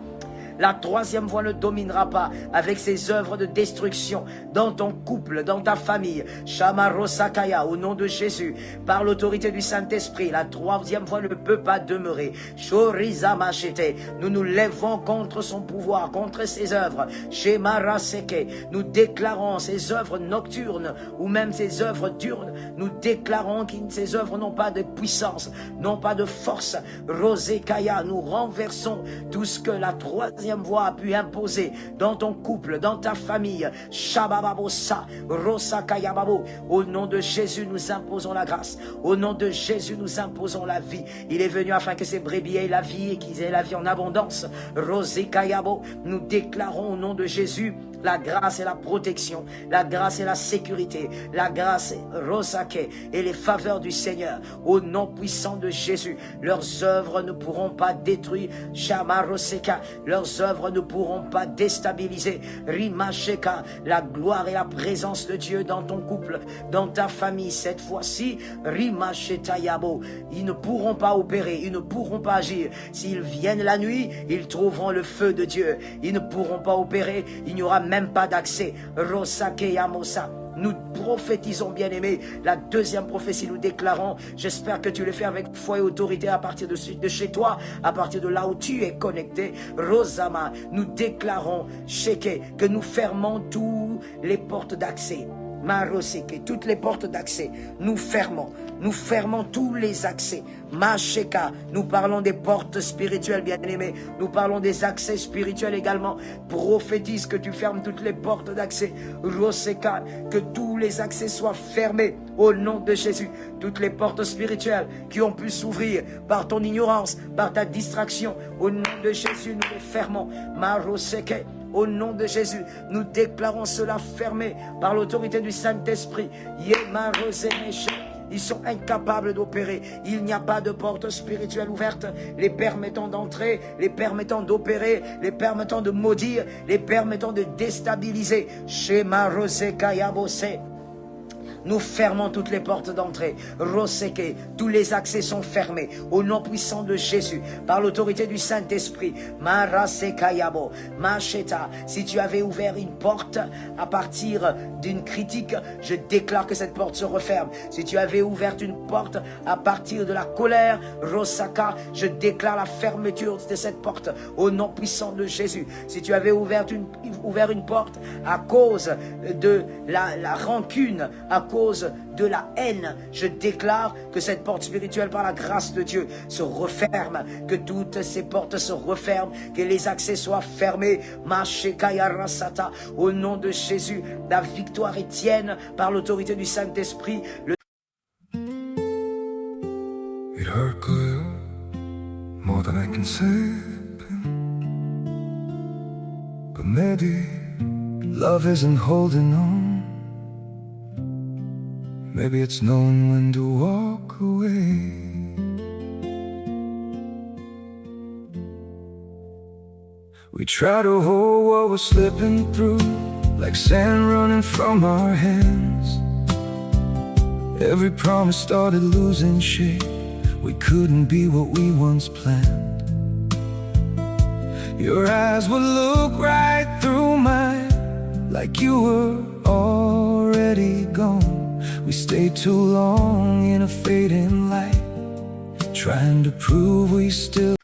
La troisième voie ne dominera pas avec ses œuvres de destruction dans ton couple, dans ta famille. Shamarosakaya, au nom de Jésus, par l'autorité du Saint-Esprit, la troisième voie ne peut pas demeurer. Shorizamashete, nous nous lèvons contre son pouvoir, contre ses œuvres. Shemaraseke, nous déclarons ses œuvres nocturnes ou même ses œuvres diurnes. Nous déclarons que ces œuvres n'ont pas de puissance, n'ont pas de force. Rosekaya, nous renversons tout ce que la troisième voie a pu imposer dans ton couple, dans ta famille. Shabababosa, Rosakaya Babo. Au nom de Jésus, nous imposons la grâce. Au nom de Jésus, nous imposons la vie. Il est venu afin que ces brebis aient la vie et qu'ils aient la vie en abondance. Rosekaya Bo, nous déclarons au nom de Jésus la grâce et la protection, la grâce et la sécurité, la grâce Rosake et les faveurs du Seigneur. Au nom puissant de Jésus, leurs œuvres ne pourront pas détruire. Shamaroseka, leurs œuvres ne pourront pas déstabiliser. Rimasheka, la gloire et la présence de Dieu dans ton couple, dans ta famille. Cette fois-ci, Rimasheta-yabo, ils ne pourront pas opérer, ils ne pourront pas agir. S'ils viennent la nuit, ils trouveront le feu de Dieu. Ils ne pourront pas opérer, il n'y aura même pas d'accès. Rosake Yamosa. Nous prophétisons, bien-aimés, la deuxième prophétie, nous déclarons, j'espère que tu le fais avec foi et autorité à partir de chez toi, à partir de là où tu es connecté. Rosama, nous déclarons, Sheke, que nous fermons toutes les portes d'accès. Maroseke, toutes les portes d'accès, nous fermons tous les accès. Masheka, nous parlons des portes spirituelles, bien-aimés, nous parlons des accès spirituels également. Prophétise que tu fermes toutes les portes d'accès. Roseka, que tous les accès soient fermés au nom de Jésus. Toutes les portes spirituelles qui ont pu s'ouvrir par ton ignorance, par ta distraction, au nom de Jésus, nous les fermons. Maroseke, au nom de Jésus, nous déclarons cela fermé par l'autorité du Saint-Esprit. Ils sont incapables d'opérer. Il n'y a pas de porte spirituelle ouverte les permettant d'entrer, les permettant d'opérer, les permettant de maudire, les permettant de déstabiliser. Shema Rosekayabose. Nous fermons toutes les portes d'entrée. Roseke, tous les accès sont fermés. Au nom puissant de Jésus, par l'autorité du Saint-Esprit. Marasekayabo, Macheta, si tu avais ouvert une porte à partir d'une critique, je déclare que cette porte se referme. Si tu avais ouvert une porte à partir de la colère, Rosaka, je déclare la fermeture de cette porte. Au nom puissant de Jésus. Si tu avais ouvert une porte à cause de la rancune, à cause de la haine, je déclare que cette porte spirituelle par la grâce de Dieu se referme, que toutes ces portes se referment, que les accès soient fermés. Mashekaya Rasata, au nom de Jésus, la victoire est tienne par l'autorité du Saint-Esprit. It hurt good, more than I can say, but maybe love isn't holding on. Maybe it's knowing when to walk away. We try to hold what we're slipping through, like sand running from our hands. Every promise started losing shape. We couldn't be what we once planned. Your eyes would look right through mine, like you were already gone. We stayed too long in a fading light, trying to prove we still.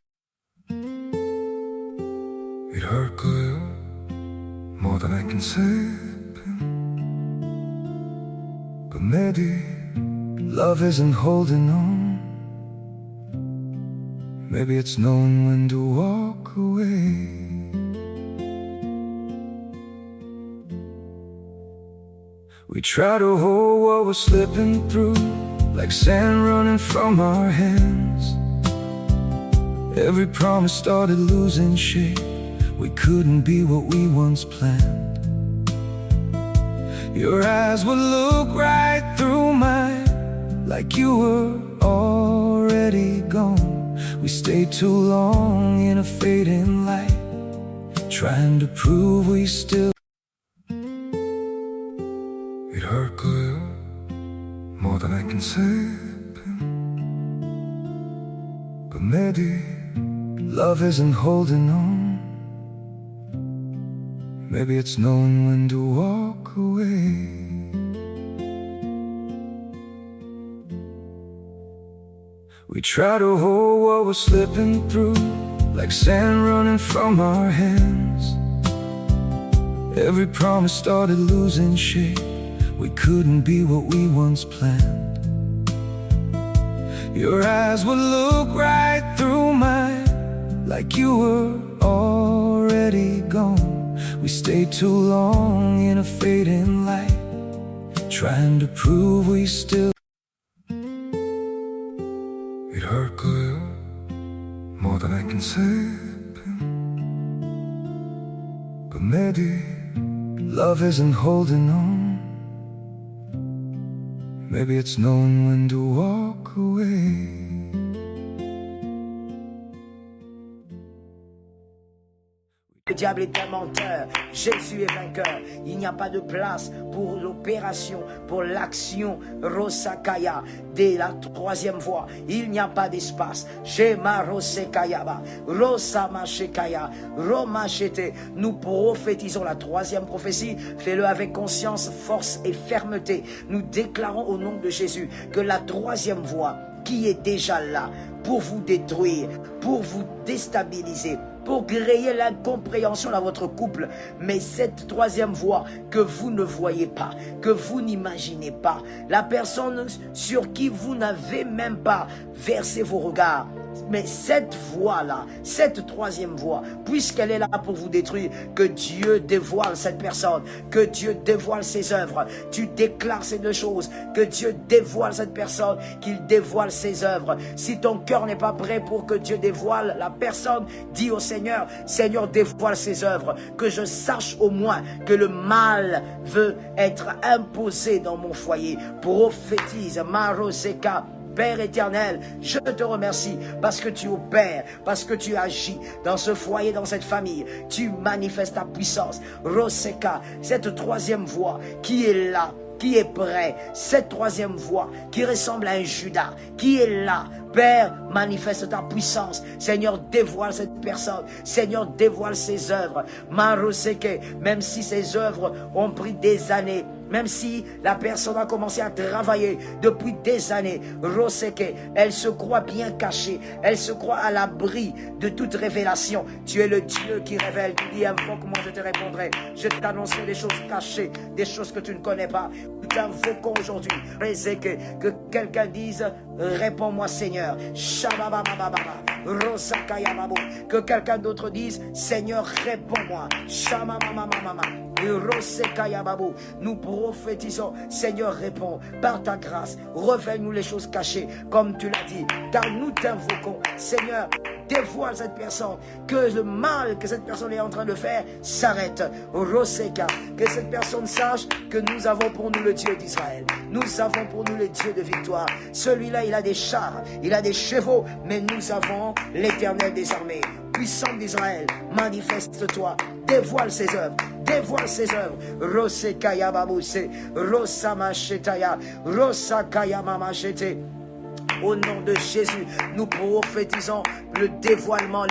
It hurt good, more than I can say, babe. 'Cause maybe love isn't holding on. Maybe it's knowing when to walk away. We try to hold what we're slipping through, like sand running from our hands. Every promise started losing shape. We couldn't be what we once planned. Your eyes would look right through mine, like you were already gone. We stayed too long in a fading light, trying to prove we still. But maybe it's knowing when to walk away. We try to hold what we're slipping through, like sand running from our hands. Every promise started losing shape. We couldn't be what we once planned. Your eyes would look right through mine, like you were already gone. We stayed too long in a fading light, trying to prove we still. It hurt good, more than I can say, babe. But maybe love isn't holding on. Maybe it's knowing when to walk away. We try to hold what we're slipping through, like sand running from our hands. Every promise started losing shape. We couldn't be what we once planned. Your eyes would look right through mine, like you were already gone. We stayed too long in a fading light, trying to prove we still. It hurt clear, more than I can say. But maybe love isn't holding on. Maybe it's knowing when to walk away. Le diable est un menteur, Jésus est vainqueur. Il n'y a pas de place pour l'opération, pour l'action Rosakaya dès la troisième voie. Il n'y a pas d'espace. Shema Rosekayaba, Rosamashekaya, Romachete. Nous prophétisons la troisième prophétie. Fais-le avec conscience, force et fermeté. Nous déclarons au nom de Jésus que la troisième voie qui est déjà là pour vous détruire, pour vous déstabiliser, pour créer l'incompréhension dans votre couple. Mais cette troisième voie que vous ne voyez pas, que vous n'imaginez pas, la personne sur qui vous n'avez même pas versé vos regards, mais cette voie-là, cette troisième voie, puisqu'elle est là pour vous détruire, que Dieu dévoile cette personne, que Dieu dévoile ses œuvres. Tu déclares ces deux choses, que Dieu dévoile cette personne, qu'il dévoile ses œuvres. Si ton cœur n'est pas prêt pour que Dieu dévoile la personne, dis au Seigneur, Seigneur, dévoile ses œuvres, que je sache au moins que le mal veut être imposé dans mon foyer. Prophétise, Maroseka. Père éternel, je te remercie parce que tu opères, parce que tu agis dans ce foyer, dans cette famille. Tu manifestes ta puissance. Roseka, cette troisième voie qui est là, qui est prêt, cette troisième voie qui ressemble à un Judas, qui est là. Père, manifeste ta puissance. Seigneur, dévoile cette personne. Seigneur, dévoile ses œuvres. Maroseke, même si ses œuvres ont pris des années, même si la personne a commencé à travailler depuis des années, Roseke, elle se croit bien cachée, elle se croit à l'abri de toute révélation. Tu es le Dieu qui révèle. Tu dis, invoque-moi, je te répondrai. Je t'annoncerai des choses cachées, des choses que tu ne connais pas. Nous t'invoquons aujourd'hui, Roseke, que quelqu'un dise, réponds-moi Seigneur. Shabababababa, Rosakayamabo. Que quelqu'un d'autre dise, Seigneur, réponds-moi. Shamamamamamama. Nous prophétisons, Seigneur, réponds par ta grâce, révèle-nous les choses cachées, comme tu l'as dit, car nous t'invoquons, Seigneur. Dévoile cette personne, que le mal que cette personne est en train de faire s'arrête. Roseka, que cette personne sache que nous avons pour nous le Dieu d'Israël. Nous avons pour nous le Dieu de victoire. Celui-là, il a des chars, il a des chevaux, mais nous avons l'Éternel des armées. Puissant d'Israël, manifeste-toi, dévoile ses œuvres, dévoile ses œuvres. Rosekaya babuse, Rosamachetaya, Rosakaya mamachete. Au nom de Jésus, nous prophétisons le dévoilement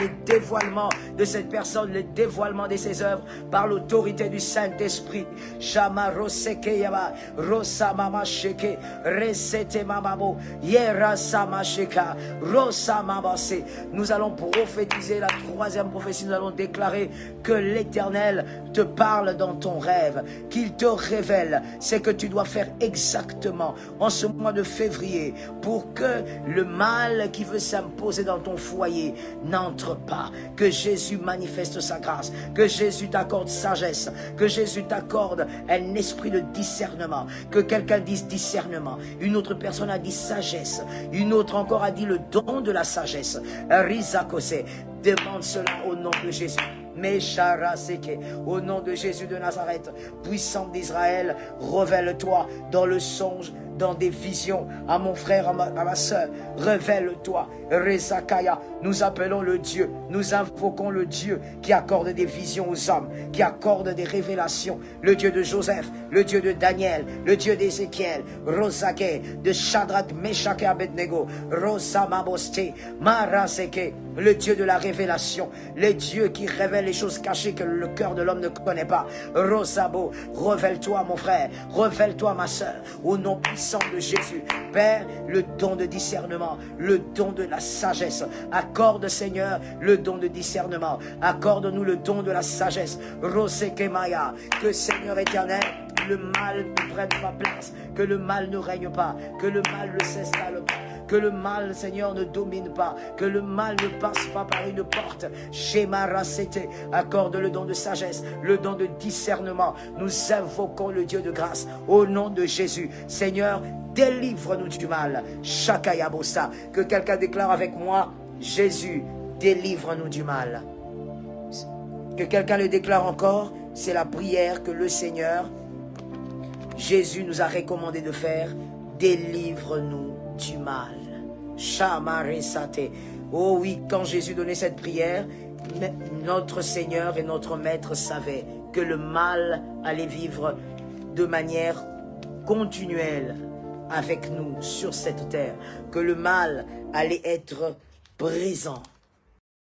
de cette personne, le dévoilement de ses œuvres par l'autorité du Saint-Esprit. Shama Rosekeyaba, Rosamama Sheke, Resete Mamabo, Yera Samasheka, Rosamabase. Nous allons prophétiser la troisième prophétie. Nous allons déclarer que l'Éternel te parle dans ton rêve, qu'il te révèle ce que tu dois faire exactement en ce mois de février pour que le mal qui veut s'imposer dans ton foyer n'entre pas. Que Jésus manifeste sa grâce, que Jésus t'accorde sagesse, que Jésus t'accorde un esprit de discernement. Que quelqu'un dise discernement, une autre personne a dit sagesse, une autre encore a dit le don de la sagesse. Rizakose, demande cela au nom de Jésus. Mesharaseke, au nom de Jésus de Nazareth, puissant d'Israël, révèle-toi dans le songe, dans des visions, à mon frère, à ma soeur, révèle-toi. Rezakaya, nous appelons le Dieu, nous invoquons le Dieu qui accorde des visions aux hommes, qui accorde des révélations, le Dieu de Joseph, le Dieu de Daniel, le Dieu d'Ézéchiel, Rosake, de Shadrach, Meshach et Abednego, Rosamaboste, Maraseke, le Dieu de la révélation, le Dieu qui révèle les choses cachées que le cœur de l'homme ne connaît pas. Rosabo, révèle-toi mon frère, révèle-toi ma soeur, au nom puissant de Jésus. Père, le don de discernement, le don de la sagesse. Accorde Seigneur le don de discernement, accorde-nous le don de la sagesse. Rosekemaya, que Seigneur éternel, le mal ne prenne pas place, que le mal ne règne pas, que le mal ne s'installe pas, que le mal, Seigneur, ne domine pas, que le mal ne passe pas par une porte. Shemarasete, accorde le don de sagesse, le don de discernement. Nous invoquons le Dieu de grâce au nom de Jésus. Seigneur, délivre-nous du mal. Shakayabosa, que quelqu'un déclare avec moi, Jésus, délivre-nous du mal. Que quelqu'un le déclare encore, c'est la prière que le Seigneur Jésus nous a recommandé de faire. Délivre-nous du mal. Shamaresate. Oh oui, quand Jésus donnait cette prière, notre Seigneur et notre Maître savaient que le mal allait vivre de manière continuelle avec nous sur cette terre, que le mal allait être présent